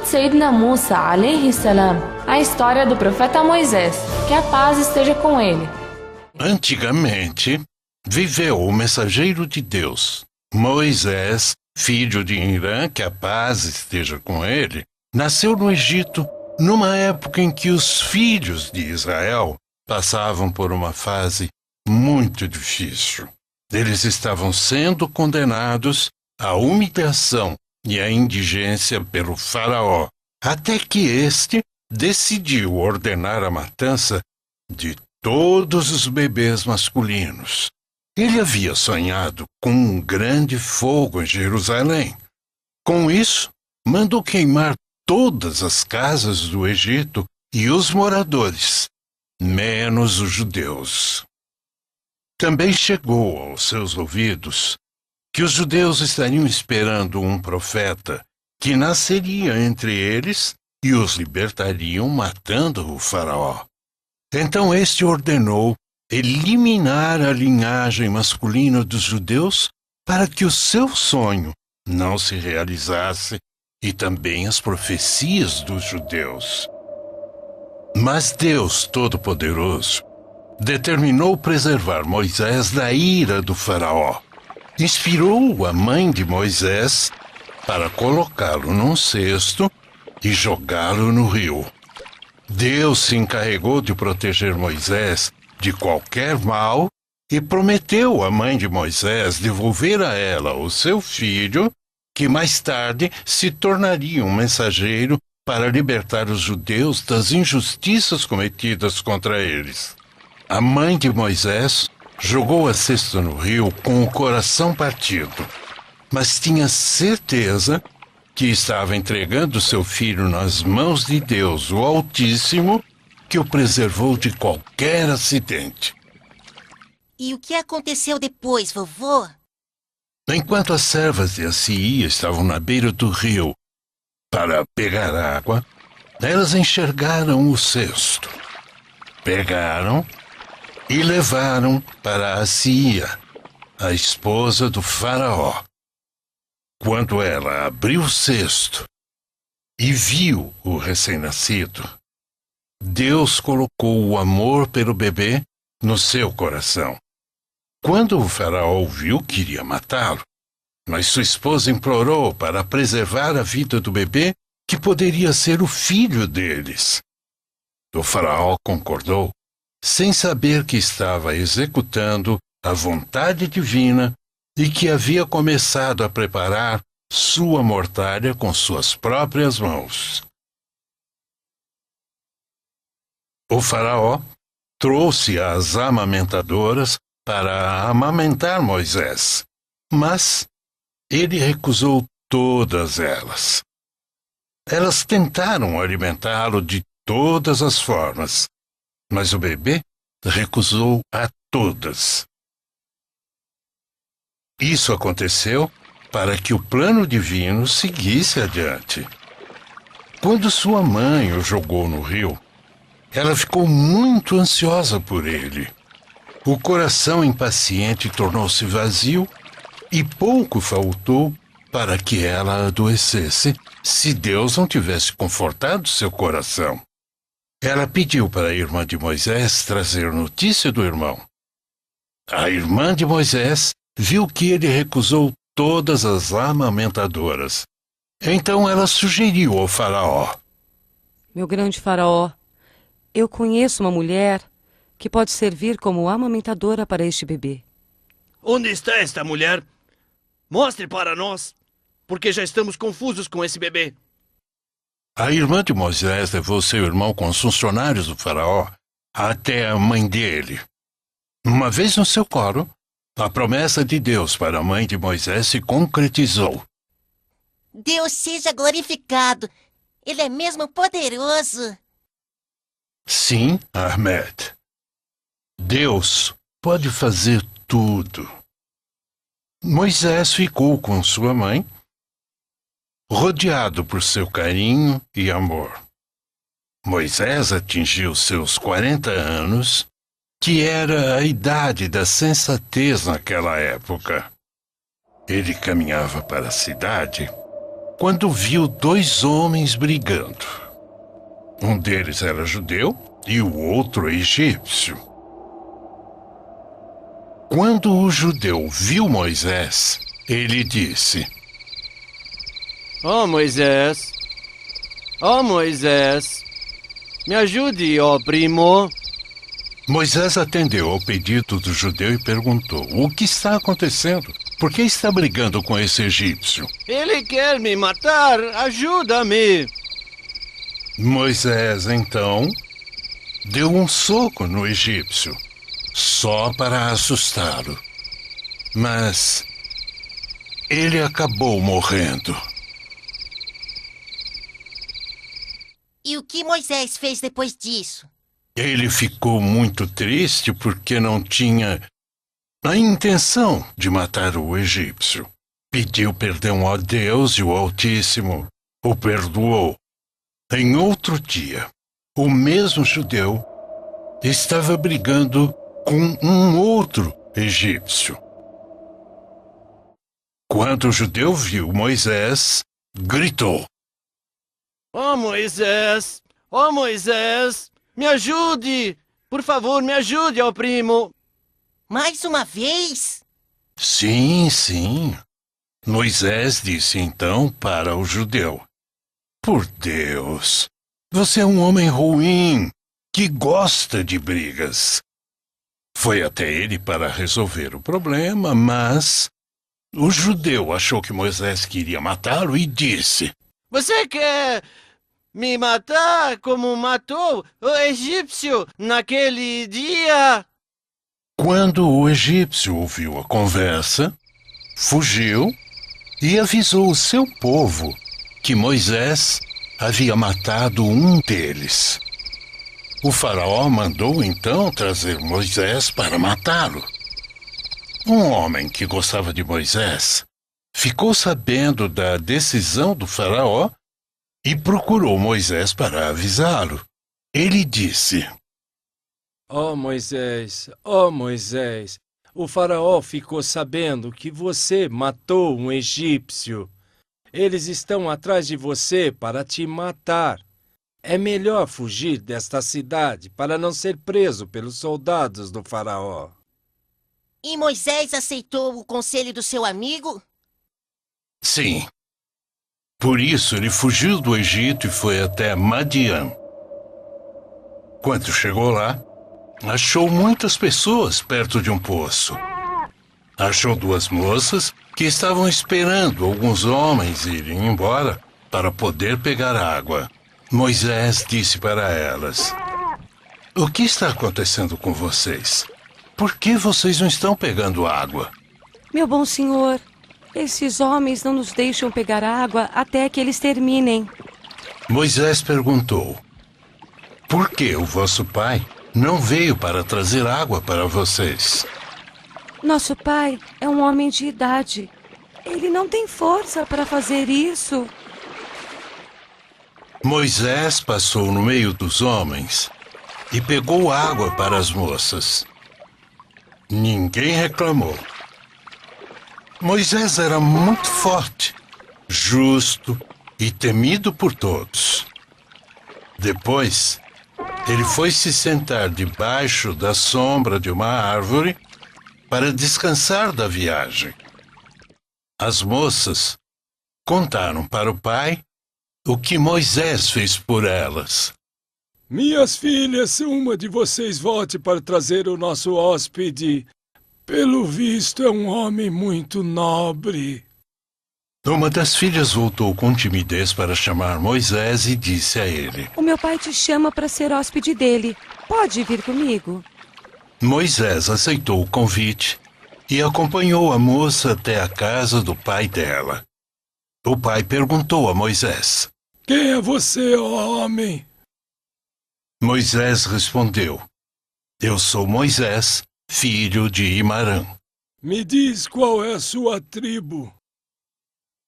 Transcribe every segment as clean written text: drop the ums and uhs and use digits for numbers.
Sayyidina Musa, alayhi salam, a história do profeta Moisés, que a paz esteja com ele. Antigamente, viveu o mensageiro de Deus, Moisés, filho de Irã, que a paz esteja com ele, nasceu no Egito numa época em que os filhos de Israel passavam por uma fase muito difícil. Eles estavam sendo condenados à humilhação e à indigência pelo faraó, até que este decidiu ordenar a matança de todos os bebês masculinos. Ele havia sonhado com um grande fogo em Jerusalém. Com isso, mandou queimar todas as casas do Egito e os moradores, menos os judeus. Também chegou aos seus ouvidos que os judeus estariam esperando um profeta que nasceria entre eles e os libertariam matando o faraó. Então este ordenou eliminar a linhagem masculina dos judeus para que o seu sonho não se realizasse e também as profecias dos judeus. Mas Deus Todo-Poderoso determinou preservar Moisés da ira do faraó. Inspirou a mãe de Moisés para colocá-lo num cesto e jogá-lo no rio. Deus se encarregou de proteger Moisés de qualquer mal e prometeu à mãe de Moisés devolver a ela o seu filho, que mais tarde se tornaria um mensageiro para libertar os judeus das injustiças cometidas contra eles. A mãe de Moisés jogou a cesta no rio com o coração partido, mas tinha certeza que estava entregando seu filho nas mãos de Deus, o Altíssimo, que o preservou de qualquer acidente. E o que aconteceu depois, vovô? Enquanto as servas de Assia estavam na beira do rio para pegar água, elas enxergaram o cesto. Pegaram e levaram para Assia, a esposa do faraó. Quando ela abriu o cesto e viu o recém-nascido, Deus colocou o amor pelo bebê no seu coração. Quando o faraó viu que iria matá-lo, mas sua esposa implorou para preservar a vida do bebê, que poderia ser o filho deles. O faraó concordou, sem saber que estava executando a vontade divina e que havia começado a preparar sua mortalha com suas próprias mãos. O faraó trouxe as amamentadoras para amamentar Moisés, mas ele recusou todas elas. Elas tentaram alimentá-lo de todas as formas, mas o bebê recusou a todas. Isso aconteceu para que o plano divino seguisse adiante. Quando sua mãe o jogou no rio, ela ficou muito ansiosa por ele. O coração impaciente tornou-se vazio e pouco faltou para que ela adoecesse, se Deus não tivesse confortado seu coração. Ela pediu para a irmã de Moisés trazer notícia do irmão. A irmã de Moisés viu que ele recusou todas as amamentadoras. Então ela sugeriu ao faraó: Meu grande faraó, eu conheço uma mulher que pode servir como amamentadora para este bebê. Onde está esta mulher? Mostre para nós, porque já estamos confusos com esse bebê. A irmã de Moisés levou seu irmão com os funcionários do faraó até a mãe dele. Uma vez no seu colo, a promessa de Deus para a mãe de Moisés se concretizou. Deus seja glorificado. Ele é mesmo poderoso. Sim, Ahmed. Deus pode fazer tudo. Moisés ficou com sua mãe, rodeado por seu carinho e amor. Moisés atingiu seus 40 anos, que era a idade da sensatez naquela época. Ele caminhava para a cidade quando viu dois homens brigando. Um deles era judeu e o outro egípcio. Quando o judeu viu Moisés, ele disse: Ó Moisés, me ajude, ó primo. Moisés atendeu ao pedido do judeu e perguntou: o que está acontecendo? Por que está brigando com esse egípcio? Ele quer me matar, ajuda-me. Moisés, então, deu um soco no egípcio, só para assustá-lo. Mas ele acabou morrendo. E o que Moisés fez depois disso? Ele ficou muito triste porque não tinha a intenção de matar o egípcio. Pediu perdão a Deus e o Altíssimo o perdoou. Em outro dia, o mesmo judeu estava brigando com um outro egípcio. Quando o judeu viu Moisés, gritou: Ó Moisés, me ajude. Por favor, me ajude, ó primo. Mais uma vez? Sim, sim. Moisés disse então para o judeu: por Deus, você é um homem ruim, que gosta de brigas. Foi até ele para resolver o problema, mas o judeu achou que Moisés queria matá-lo e disse: Você quer me matar como matou o egípcio naquele dia? Quando o egípcio ouviu a conversa, fugiu e avisou o seu povo que Moisés havia matado um deles. O faraó mandou então trazer Moisés para matá-lo. Um homem que gostava de Moisés ficou sabendo da decisão do faraó e procurou Moisés para avisá-lo. Ele disse: Ó Moisés, o faraó ficou sabendo que você matou um egípcio. Eles estão atrás de você para te matar. É melhor fugir desta cidade para não ser preso pelos soldados do faraó. E Moisés aceitou o conselho do seu amigo? sim. Por isso ele fugiu do Egito e foi até Madian. Quando chegou lá, achou muitas pessoas perto de um poço. Achou duas moças que estavam esperando alguns homens irem embora para poder pegar água. Moisés disse para elas: o que está acontecendo com vocês? Por que vocês não estão pegando água? Meu bom senhor, esses homens não nos deixam pegar água até que eles terminem. Moisés perguntou: por que o vosso pai não veio para trazer água para vocês? Nosso pai é um homem de idade. Ele não tem força para fazer isso. Moisés passou no meio dos homens e pegou água para as moças. Ninguém reclamou. Moisés era muito forte, justo e temido por todos. Depois, ele foi se sentar debaixo da sombra de uma árvore para descansar da viagem. As moças contaram para o pai o que Moisés fez por elas. Minhas filhas, uma de vocês volte para trazer o nosso hóspede. Pelo visto, é um homem muito nobre. Uma das filhas voltou com timidez para chamar Moisés e disse a ele: O meu pai te chama para ser hóspede dele. Pode vir comigo? Moisés aceitou o convite e acompanhou a moça até a casa do pai dela. O pai perguntou a Moisés: Quem é você, ó homem? Moisés respondeu: Eu sou Moisés, filho de Imarã. Me diz qual é a sua tribo.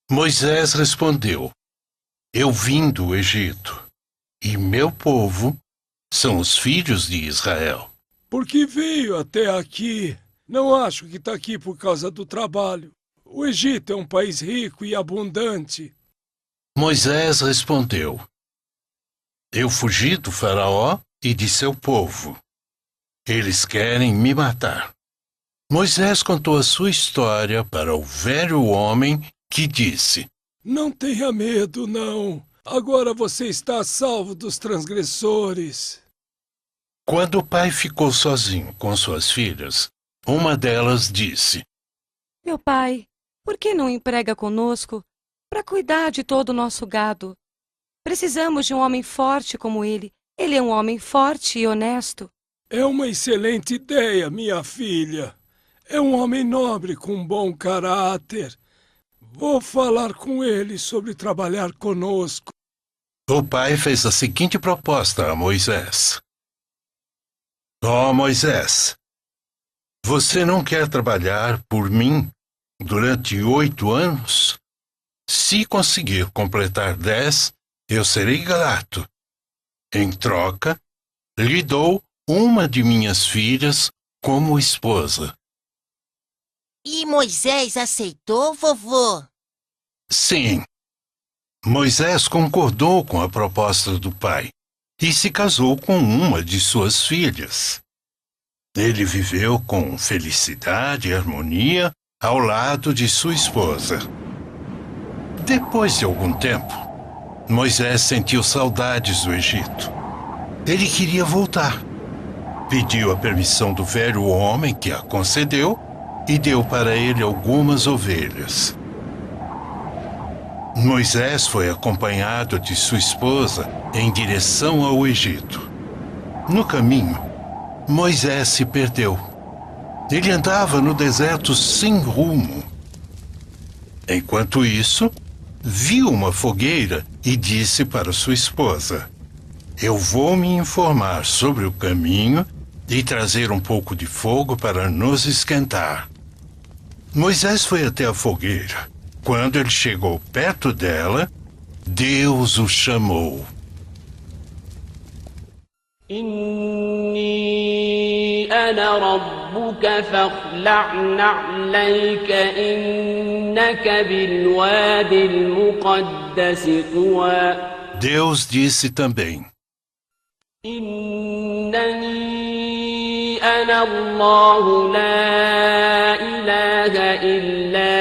Moisés respondeu: Eu vim do Egito, e meu povo são os filhos de Israel. Por que veio até aqui? Não acho que está aqui por causa do trabalho. O Egito é um país rico e abundante. Moisés respondeu: Eu fugi do Faraó e de seu povo. Eles querem me matar. Moisés contou a sua história para o velho homem, que disse: Não tenha medo, não. Agora você está a salvo dos transgressores. Quando o pai ficou sozinho com suas filhas, uma delas disse: Meu pai, por que não emprega conosco para cuidar de todo o nosso gado? Precisamos de um homem forte como ele. Ele é um homem forte e honesto. É uma excelente ideia, minha filha. É um homem nobre com bom caráter. Vou falar com ele sobre trabalhar conosco. O pai fez a seguinte proposta a Moisés: Ó Moisés, você não quer trabalhar por mim durante 8 anos? Se conseguir completar 10, eu serei grato. Em troca, lhe dou uma de minhas filhas como esposa. E Moisés aceitou, vovô? Sim. Moisés concordou com a proposta do pai e se casou com uma de suas filhas. Ele viveu com felicidade e harmonia ao lado de sua esposa. Depois de algum tempo, Moisés sentiu saudades do Egito. Ele queria voltar. Pediu a permissão do velho homem, que a concedeu, e deu para ele algumas ovelhas. Moisés foi acompanhado de sua esposa em direção ao Egito. No caminho, Moisés se perdeu. Ele andava no deserto sem rumo. Enquanto isso, viu uma fogueira e disse para sua esposa: Eu vou me informar sobre o caminho e trazer um pouco de fogo para nos esquentar. Moisés foi até a fogueira. Quando ele chegou perto dela, Deus o chamou. إني أنا ربك فاخلع نعليك إنك بالواد المقدس طوى. Deus disse também: إنني أنا الله لا إله إلا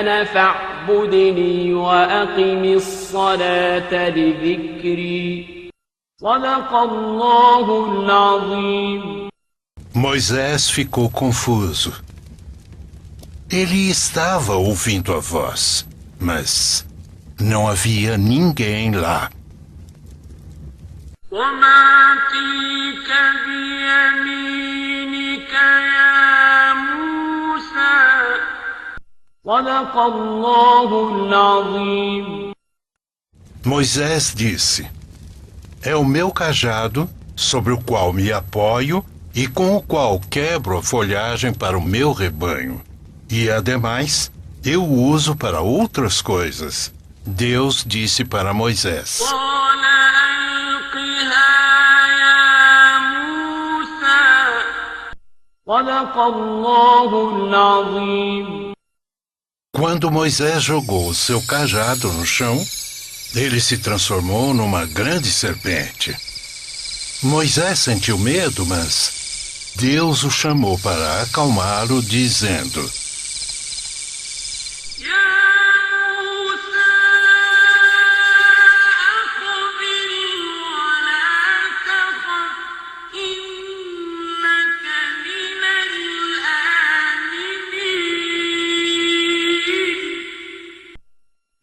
أنا فاعبدني وأقم الصلاة لذكري. صدق الله العظيم. Moisés ficou confuso. Ele estava ouvindo a voz, mas não havia ninguém lá. وما تلك بيمينك يا موسى. صدق الله العظيم. Moisés disse: É o meu cajado, sobre o qual me apoio e com o qual quebro a folhagem para o meu rebanho. E, ademais, eu o uso para outras coisas. Deus disse para Moisés: قال ألقها يا موسى. صدق الله العظيم. Quando Moisés jogou o seu cajado no chão, ele se transformou numa grande serpente. Moisés sentiu medo, mas Deus o chamou para acalmá-lo, dizendo: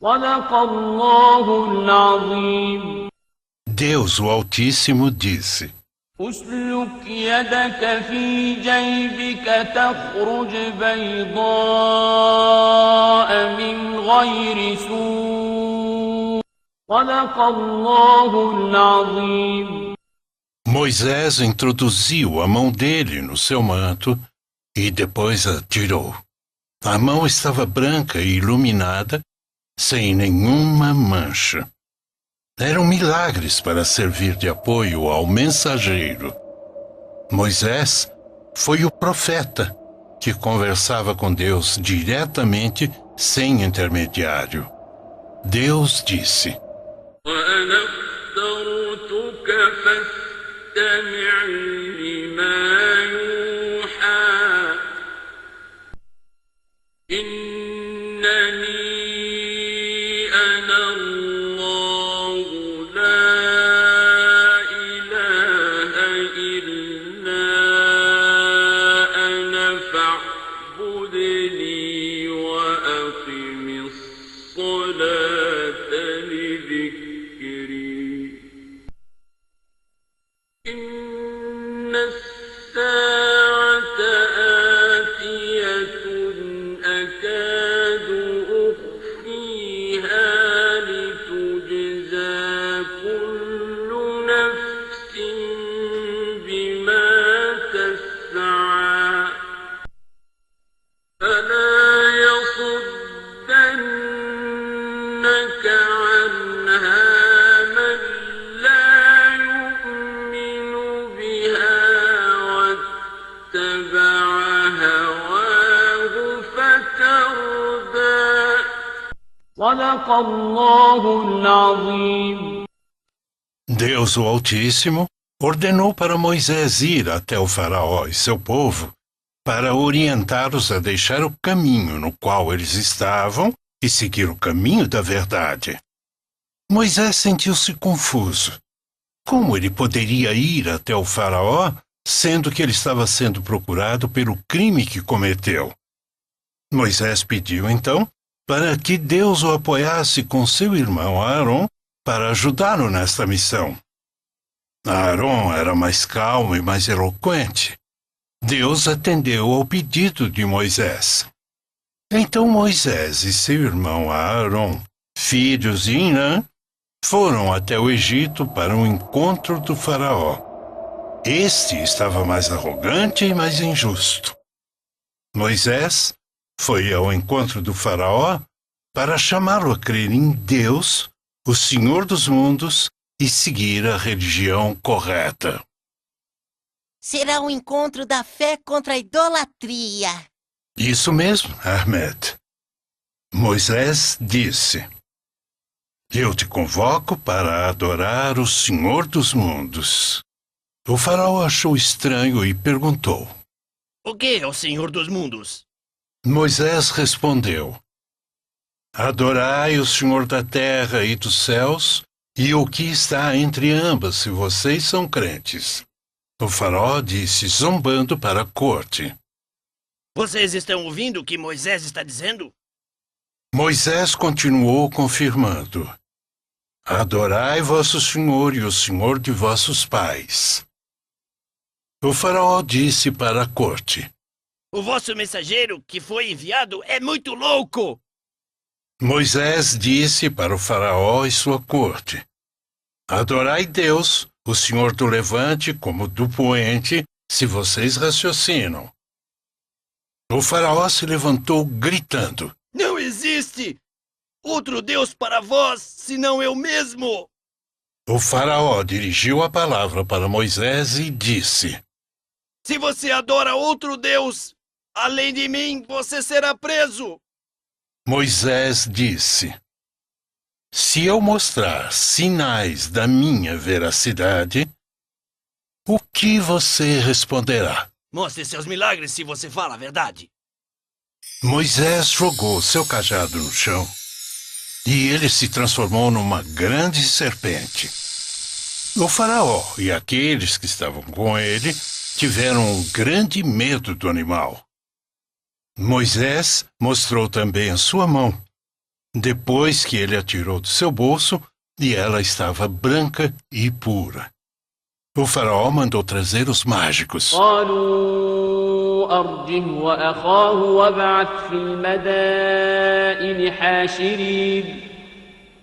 صدق الله العظيم. Deus, o Altíssimo, disse: اسلك يدك في جيبك تخرج بيضاء من غير سوء. صدق الله العظيم. Moisés introduziu a mão dele no seu manto e depois a tirou. A mão estava branca e iluminada, sem nenhuma mancha. Eram milagres para servir de apoio ao mensageiro. Moisés foi o profeta que conversava com Deus diretamente, sem intermediário. Deus disse: وأنا اخترتك فاستمع لما يوحى إنني أنا الله لا إله إلا أنا فاعبدني وأقم الصلاة لذكري إن الساعة آتية أكاد أخفيها لتجزى كل نفس بما تسعى فلا يصدنك عنها من لا يؤمن بها واتبع هواه فتردى صدق الله العظيم. Deus o Altíssimo ordenou para Moisés ir até o faraó e seu povo para orientá-los a deixar o caminho no qual eles estavam e seguir o caminho da verdade. Moisés sentiu-se confuso. Como ele poderia ir até o faraó, sendo que ele estava sendo procurado pelo crime que cometeu? Moisés pediu, então, para que Deus o apoiasse com seu irmão Aaron para ajudá-lo nesta missão. Aaron era mais calmo e mais eloquente. Deus atendeu ao pedido de Moisés. Então Moisés e seu irmão Aaron, filhos de Inã, foram até o Egito para o encontro do faraó. Este estava mais arrogante e mais injusto. Moisés foi ao encontro do faraó para chamá-lo a crer em Deus, o Senhor dos mundos, e seguir a religião correta. Será um encontro da fé contra a idolatria. Isso mesmo, Ahmed. Moisés disse: Eu te convoco para adorar o Senhor dos mundos. O faraó achou estranho e perguntou: O que é o Senhor dos mundos? Moisés respondeu: Adorai o Senhor da terra e dos céus e o que está entre ambas, se vocês são crentes. O faraó disse, zombando para a corte: Vocês estão ouvindo o que Moisés está dizendo? Moisés continuou confirmando: Adorai vosso Senhor e o Senhor de vossos pais. O faraó disse para a corte: O vosso mensageiro que foi enviado é muito louco! Moisés disse para o faraó e sua corte: Adorai Deus, o Senhor do levante como do poente, se vocês raciocinam. O faraó se levantou gritando: Não existe outro Deus para vós, senão eu mesmo! O faraó dirigiu a palavra para Moisés e disse: Se você adora outro Deus, além de mim, você será preso! Moisés disse: Se eu mostrar sinais da minha veracidade, o que você responderá? Mostre seus milagres se você fala a verdade. Moisés jogou seu cajado no chão e ele se transformou numa grande serpente. O faraó e aqueles que estavam com ele tiveram um grande medo do animal. Moisés mostrou também a sua mão, depois que ele a tirou do seu bolso, e ela estava branca e pura. O faraó mandou trazer os mágicos. قالوا أرجه وأخاه وابعث في المدائن حاشرين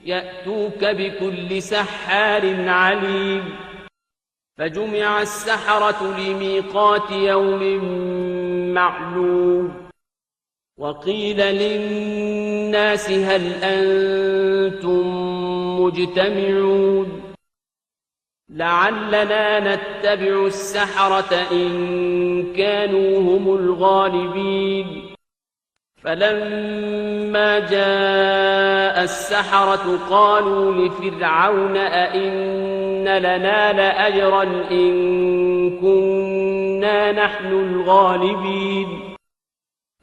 يأتوك بكل سحار عليم فجمع السحرة لميقات يوم معلوم وقيل للناس هل أنتم مجتمعون لعلنا نتبع السحرة إن كانوا هم الغالبين فلما جاء السحرة قالوا لفرعون أئن لنا لأجرا إن كنا نحن الغالبين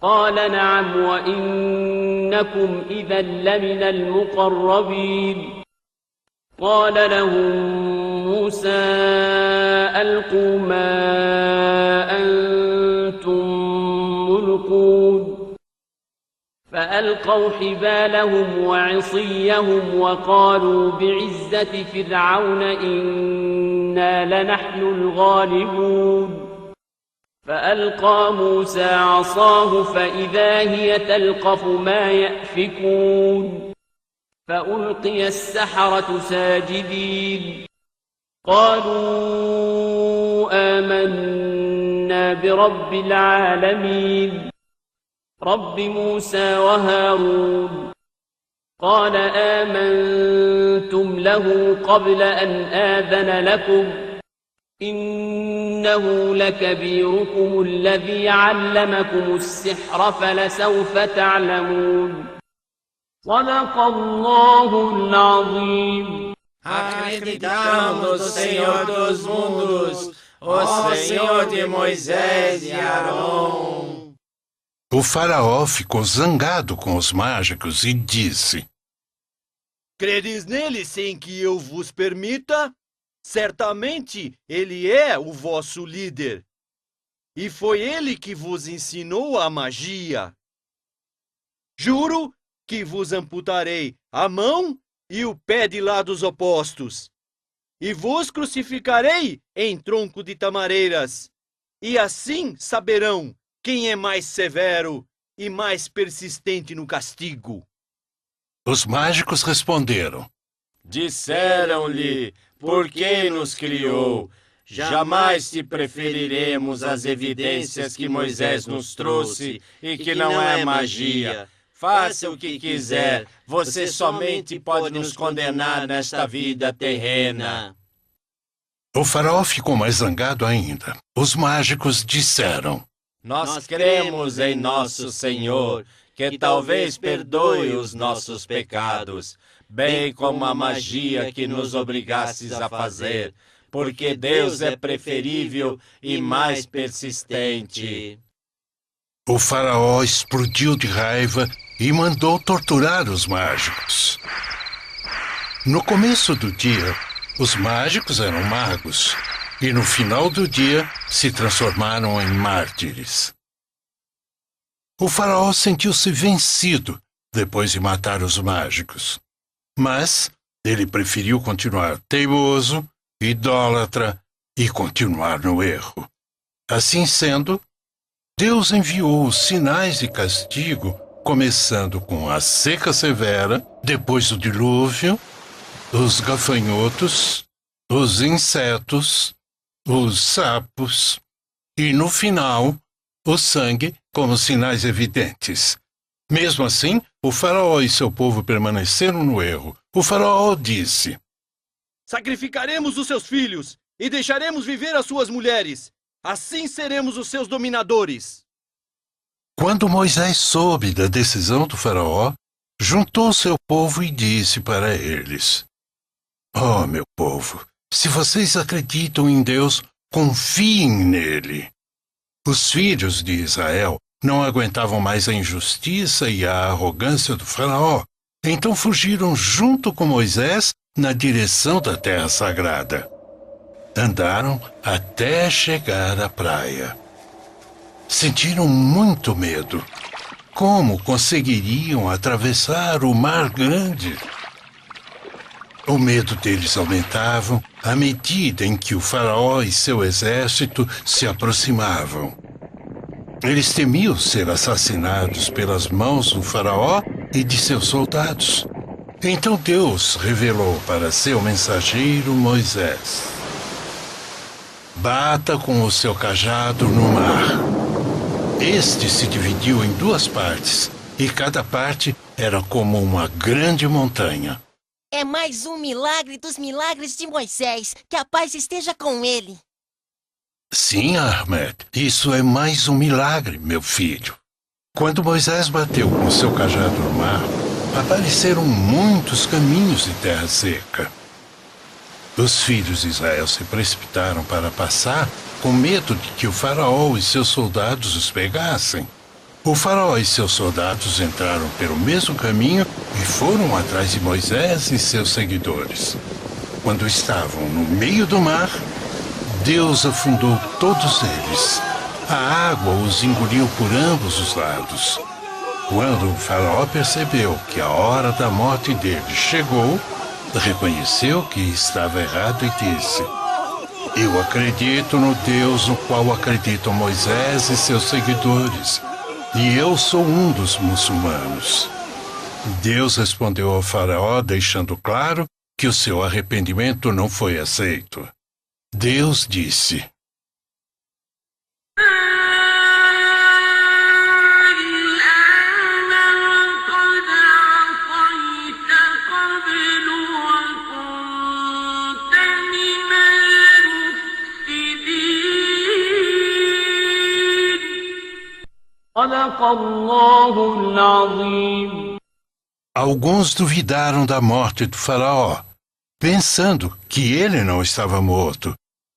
قال نعم وإنكم إذا لمن المقربين قال لهم موسى ألقوا ما أنتم ملقون فألقوا حبالهم وعصيهم وقالوا بعزة فرعون إنا لنحن الغالبون فألقى موسى عصاه فإذا هي تلقف ما يأفكون فألقي السحرة ساجدين قالوا آمنا برب العالمين رب موسى وهارون قال آمنتم له قبل أن آذن لكم إنه لكبيركم الذي علمكم السحر فلسوف تعلمون صدق الله العظيم. Acreditamos no Senhor dos mundos, o Senhor de Moisés e Arão. O faraó ficou zangado com os mágicos e disse: Credes nele sem que eu vos permita? Certamente ele é o vosso líder. E foi ele que vos ensinou a magia. Juro que vos amputarei a mão e o pé de lados opostos, e vos crucificarei em tronco de tamareiras, e assim saberão quem é mais severo e mais persistente no castigo. Os mágicos responderam: Disseram-lhe: Por que nos criou? Jamais te preferiremos as evidências que Moisés nos trouxe e que não é magia. Faça o que quiser, você somente pode nos condenar nesta vida terrena. O faraó ficou mais zangado ainda. Os mágicos disseram: Nós cremos em nosso Senhor, que talvez perdoe os nossos pecados, bem como a magia que nos obrigasses a fazer, porque Deus é preferível e mais persistente. O faraó explodiu de raiva e mandou torturar os mágicos. No começo do dia, os mágicos eram magos, e no final do dia se transformaram em mártires. O faraó sentiu-se vencido depois de matar os mágicos, mas ele preferiu continuar teimoso, idólatra e continuar no erro. Assim sendo, Deus enviou os sinais de castigo, começando com a seca severa, depois o dilúvio, os gafanhotos, os insetos, os sapos e, no final, o sangue como sinais evidentes. Mesmo assim, o faraó e seu povo permaneceram no erro. O faraó disse: Sacrificaremos os seus filhos e deixaremos viver as suas mulheres. Assim seremos os seus dominadores. Quando Moisés soube da decisão do faraó, juntou seu povo e disse para eles: Oh, meu povo, se vocês acreditam em Deus, confiem nele. Os filhos de Israel não aguentavam mais a injustiça e a arrogância do faraó, então fugiram junto com Moisés na direção da terra sagrada. Andaram até chegar à praia. Sentiram muito medo. Como conseguiriam atravessar o mar grande? O medo deles aumentava à medida em que o faraó e seu exército se aproximavam. Eles temiam ser assassinados pelas mãos do faraó e de seus soldados. Então Deus revelou para seu mensageiro Moisés: Bata com o seu cajado no mar. Este se dividiu em duas partes, e cada parte era como uma grande montanha. É mais um milagre dos milagres de Moisés. Que a paz esteja com ele. Sim, Ahmed, isso é mais um milagre, meu filho. Quando Moisés bateu com seu cajado no mar, apareceram muitos caminhos de terra seca. Os filhos de Israel se precipitaram para passar, com medo de que o faraó e seus soldados os pegassem. O faraó e seus soldados entraram pelo mesmo caminho e foram atrás de Moisés e seus seguidores. Quando estavam no meio do mar, Deus afundou todos eles. A água os engoliu por ambos os lados. Quando o faraó percebeu que a hora da morte dele chegou, reconheceu que estava errado e disse: Eu acredito no Deus no qual acreditam Moisés e seus seguidores, e eu sou um dos muçulmanos. Deus respondeu ao faraó, deixando claro que o seu arrependimento não foi aceito. Deus disse: Alguns duvidaram da morte do faraó, pensando que ele não estava morto,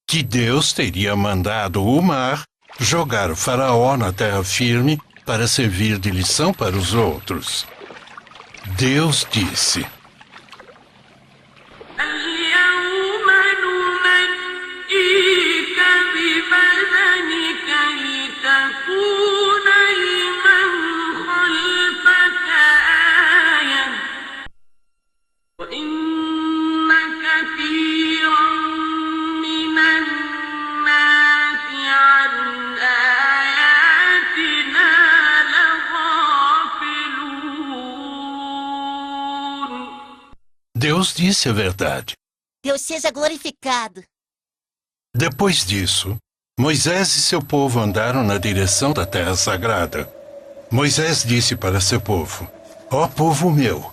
que Deus teria mandado o mar jogar o faraó na terra firme para servir de lição para os outros. Deus disse: Deus disse a verdade. Deus seja glorificado. Depois disso, Moisés e seu povo andaram na direção da terra sagrada. Moisés disse para seu povo: Ó povo meu,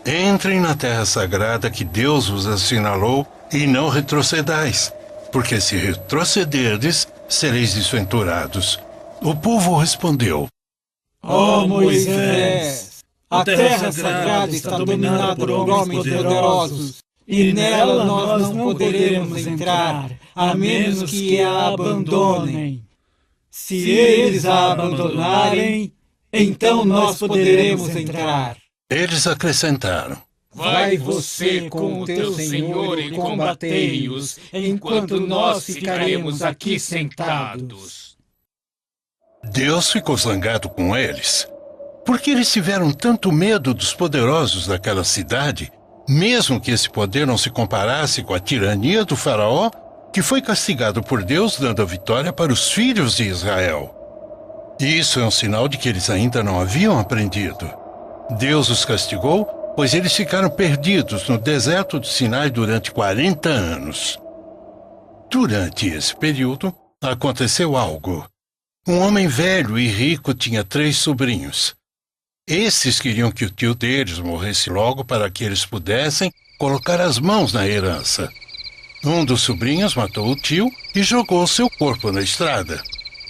entrem na terra sagrada que Deus vos assinalou e não retrocedais, porque se retrocederdes, sereis desventurados. O povo respondeu: Ó Moisés, a terra sagrada está dominada por homens poderosos, e nela nós não poderemos entrar, a menos que a abandonem. Se eles a abandonarem, então nós poderemos entrar. Eles acrescentaram: Vai você com o teu Senhor e combatei-os, enquanto nós ficaremos aqui sentados. Deus ficou zangado com eles, porque eles tiveram tanto medo dos poderosos daquela cidade, mesmo que esse poder não se comparasse com a tirania do faraó, que foi castigado por Deus dando a vitória para os filhos de Israel. E isso é um sinal de que eles ainda não haviam aprendido. Deus os castigou, pois eles ficaram perdidos no deserto do Sinai durante 40 anos. Durante esse período, aconteceu algo. Um homem velho e rico tinha 3 sobrinhos. Esses queriam que o tio deles morresse logo para que eles pudessem colocar as mãos na herança. Um dos sobrinhos matou o tio e jogou seu corpo na estrada.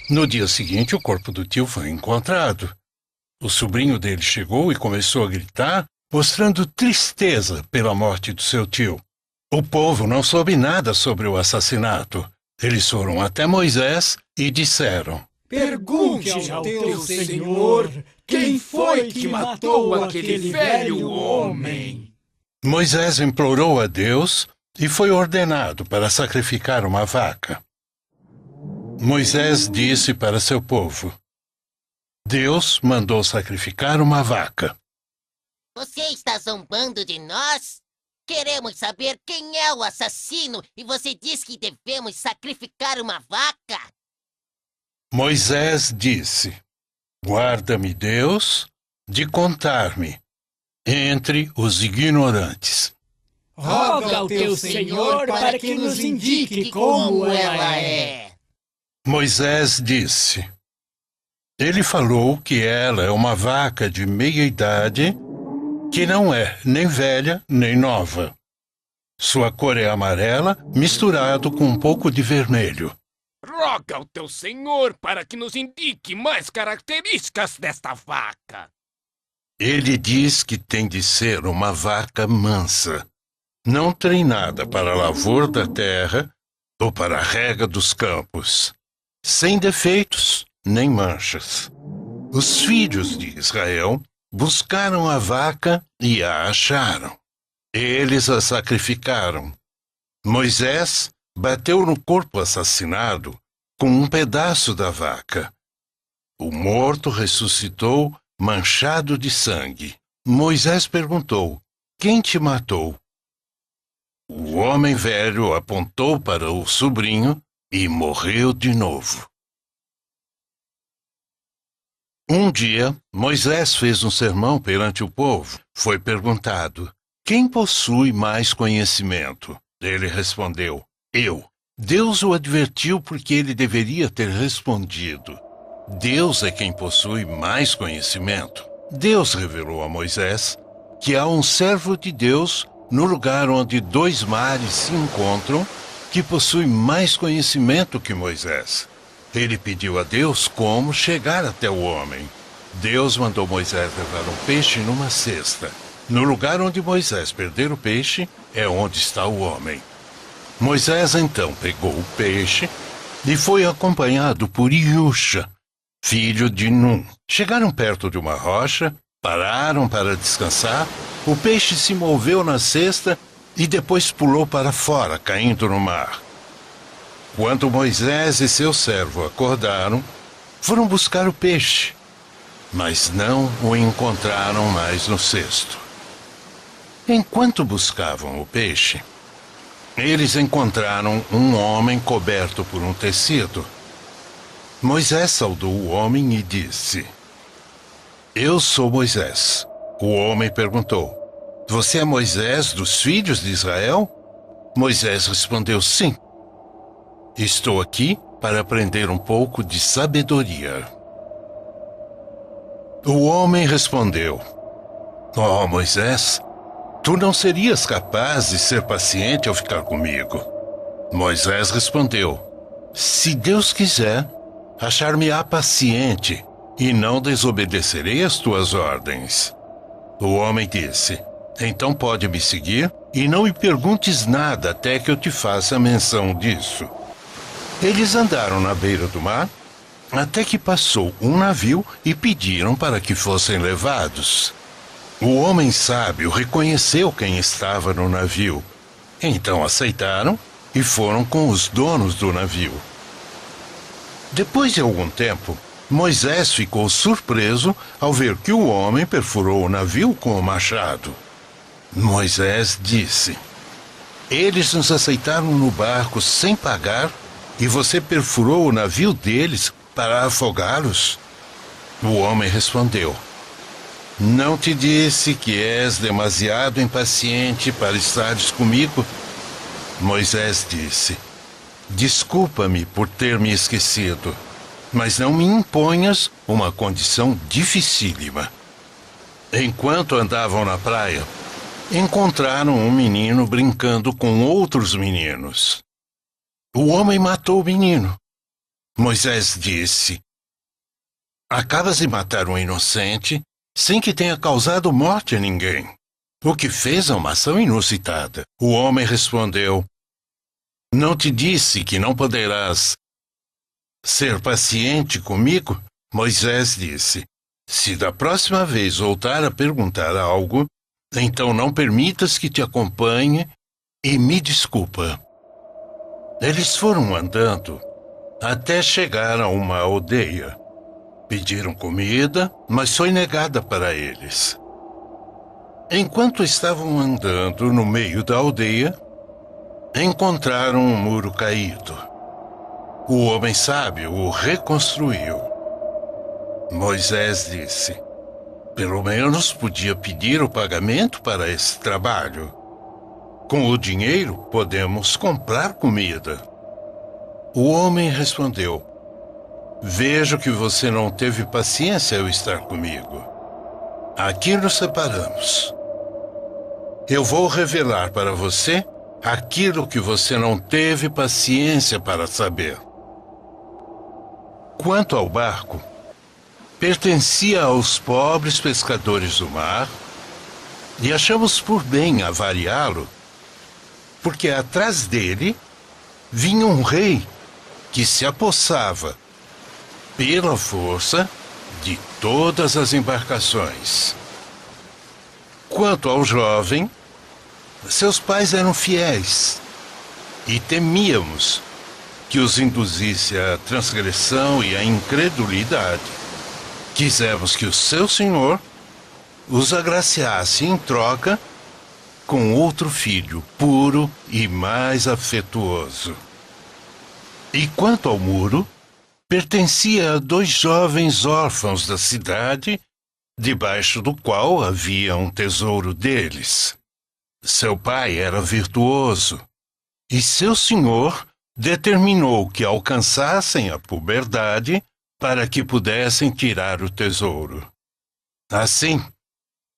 No dia seguinte, o corpo do tio foi encontrado. O sobrinho dele chegou e começou a gritar, mostrando tristeza pela morte do seu tio. O povo não soube nada sobre o assassinato. Eles foram até Moisés e disseram: Pergunte ao teu Senhor quem foi que matou aquele velho homem. Moisés implorou a Deus e foi ordenado para sacrificar uma vaca. Moisés disse para seu povo: Deus mandou sacrificar uma vaca. Você está zombando de nós? Queremos saber quem é o assassino e você diz que devemos sacrificar uma vaca? Moisés disse: Guarda-me, Deus, de contar-me entre os ignorantes. Roga ao teu Senhor para que nos indique como ela é. Moisés disse: Ele falou que ela é uma vaca de meia-idade, que não é nem velha nem nova. Sua cor é amarela, misturado com um pouco de vermelho. roga ao teu senhor para que nos indique mais características desta vaca. Ele diz que tem de ser uma vaca mansa, não treinada para a lavoura da terra ou para a rega dos campos, sem defeitos nem manchas. Os filhos de Israel buscaram a vaca e a acharam. Eles a sacrificaram. Moisés bateu no corpo assassinado com um pedaço da vaca. O morto ressuscitou manchado de sangue. Moisés perguntou: quem te matou? O homem velho apontou para o sobrinho e morreu de novo. Um dia, Moisés fez um sermão perante o povo. Foi perguntado: quem possui mais conhecimento? Ele respondeu: eu. Deus o advertiu porque ele deveria ter respondido: Deus é quem possui mais conhecimento. Deus revelou a Moisés que há um servo de Deus no lugar onde 2 mares se encontram, que possui mais conhecimento que Moisés. Ele pediu a Deus como chegar até o homem. Deus mandou Moisés levar um peixe numa cesta. No lugar onde Moisés perder o peixe, é onde está o homem. Moisés então pegou o peixe e foi acompanhado por Iusha, filho de Num. Chegaram perto de uma rocha, pararam para descansar. O peixe se moveu na cesta e depois pulou para fora, caindo no mar. Quando Moisés e seu servo acordaram, foram buscar o peixe, mas não o encontraram mais no cesto. Enquanto buscavam o peixe, eles encontraram um homem coberto por um tecido. Moisés saudou o homem e disse: eu sou Moisés. O homem perguntou: você é Moisés dos filhos de Israel? Moisés respondeu: sim. Estou aqui para aprender um pouco de sabedoria. O homem respondeu: oh, Moisés, tu não serias capaz de ser paciente ao ficar comigo. Moisés respondeu: se Deus quiser, achar-me-á paciente e não desobedecerei as tuas ordens. O homem disse: então pode me seguir e não me perguntes nada até que eu te faça menção disso. Eles andaram na beira do mar até que passou um navio e pediram para que fossem levados. O homem sábio reconheceu quem estava no navio. Então aceitaram e foram com os donos do navio. Depois de algum tempo, Moisés ficou surpreso ao ver que o homem perfurou o navio com o machado. Moisés disse: eles nos aceitaram no barco sem pagar e você perfurou o navio deles para afogá-los? O homem respondeu: não te disse que és demasiado impaciente para estares comigo? Moisés disse: desculpa-me por ter me esquecido, mas não me imponhas uma condição dificílima. Enquanto andavam na praia, encontraram um menino brincando com outros meninos. O homem matou o menino. Moisés disse: acabas de matar um inocente sem que tenha causado morte a ninguém. O que fez é uma ação inusitada. O homem respondeu: não te disse que não poderás ser paciente comigo? Moisés disse: se da próxima vez voltar a perguntar algo, então não permitas que te acompanhe e me desculpa. Eles foram andando até chegar a uma aldeia. Pediram comida, mas foi negada para eles. Enquanto estavam andando no meio da aldeia, encontraram um muro caído. O homem sábio o reconstruiu. Moisés disse: pelo menos podia pedir o pagamento para esse trabalho. Com o dinheiro, podemos comprar comida. O homem respondeu: vejo que você não teve paciência ao estar comigo. Aqui nos separamos. Eu vou revelar para você aquilo que você não teve paciência para saber. Quanto ao barco, pertencia aos pobres pescadores do mar, e achamos por bem avariá-lo, porque atrás dele vinha um rei que se apossava pela força de todas as embarcações. Quanto ao jovem, seus pais eram fiéis, e temíamos que os induzisse à transgressão e à incredulidade. Quisemos que o seu senhor os agraciasse em troca com outro filho puro e mais afetuoso. E quanto ao muro, pertencia a 2 jovens órfãos da cidade, debaixo do qual havia um tesouro deles. Seu pai era virtuoso, e seu senhor determinou que alcançassem a puberdade para que pudessem tirar o tesouro. Assim,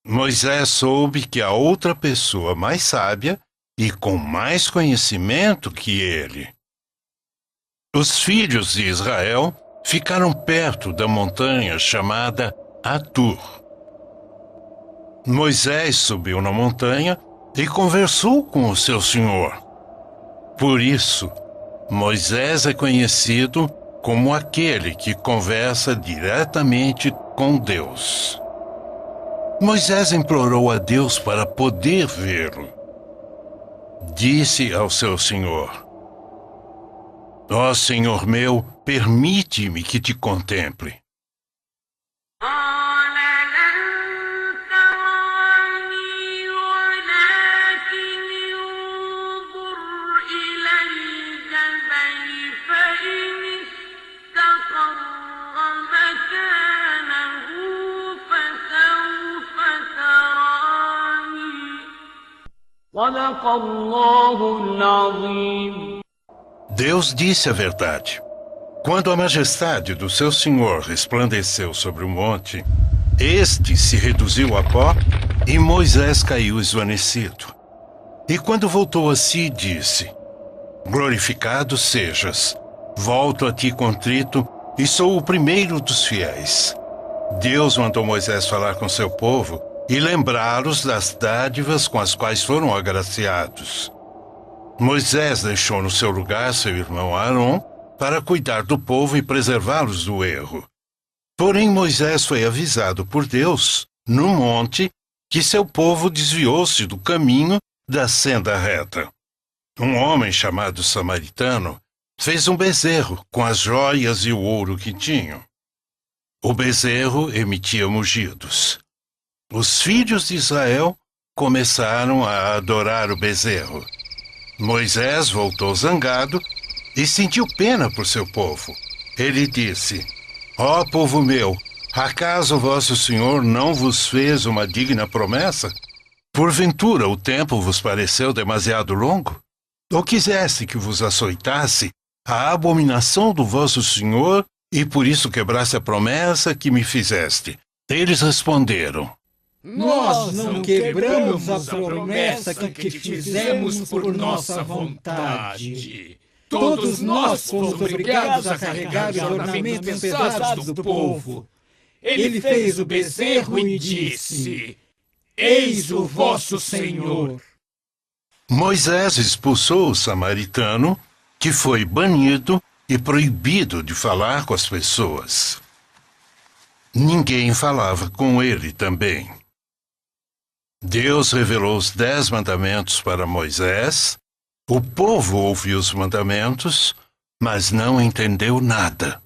Moisés soube que a outra pessoa mais sábia e com mais conhecimento que ele. Os filhos de Israel ficaram perto da montanha chamada Atur. Moisés subiu na montanha e conversou com o seu senhor. Por isso, Moisés é conhecido como aquele que conversa diretamente com Deus. Moisés implorou a Deus para poder vê-lo. Disse ao seu senhor: Ó Senhor meu, permite-me que te contemple. Deus disse a verdade. Quando a majestade do seu Senhor resplandeceu sobre o monte, este se reduziu a pó e Moisés caiu esvanecido. E quando voltou a si, disse: Glorificado sejas, volto a ti contrito e sou o primeiro dos fiéis. Deus mandou Moisés falar com seu povo e lembrá-los das dádivas com as quais foram agraciados. Moisés deixou no seu lugar seu irmão Arão para cuidar do povo e preservá-los do erro. Porém, Moisés foi avisado por Deus, no monte, que seu povo desviou-se do caminho da senda reta. Um homem chamado Samaritano fez um bezerro com as joias e o ouro que tinham. O bezerro emitia mugidos. Os filhos de Israel começaram a adorar o bezerro. Moisés voltou zangado e sentiu pena por seu povo. Ele disse: Ó povo meu, acaso vosso Senhor não vos fez uma digna promessa? Porventura o tempo vos pareceu demasiado longo? Ou quisesse que vos açoitasse a abominação do vosso Senhor e por isso quebrasse a promessa que me fizeste? Eles responderam: Nós não quebramos a promessa que te fizemos por nossa vontade. Todos nós fomos obrigados a carregar os ornamentos pesados do povo. Ele fez o bezerro e disse: Eis o vosso Senhor. Moisés expulsou o samaritano, que foi banido e proibido de falar com as pessoas. Ninguém falava com ele também. Deus revelou os 10 mandamentos para Moisés. O povo ouviu os mandamentos, mas não entendeu nada.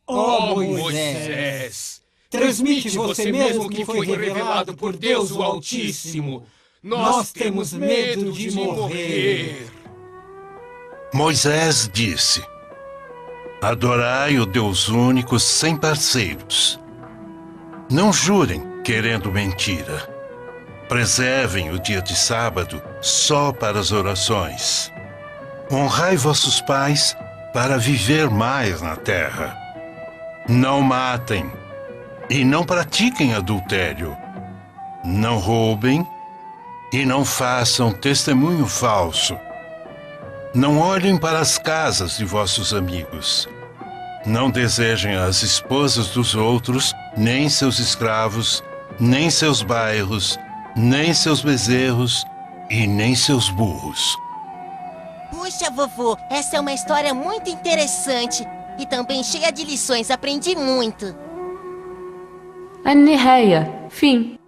Ó Moisés, transmite você mesmo o que foi revelado por Deus o Altíssimo. Nós temos medo de morrer. Moisés disse: Adorai o Deus único sem parceiros. Não jurem querendo mentira. Preservem o dia de sábado só para as orações. Honrai vossos pais para viver mais na terra. Não matem e não pratiquem adultério. Não roubem e não façam testemunho falso. Não olhem para as casas de vossos amigos. Não desejem as esposas dos outros, nem seus escravos, nem seus bairros, nem seus bezerros e nem seus burros. Puxa, vovô, essa é uma história muito interessante e também cheia de lições. Aprendi muito. النهاية. Fim.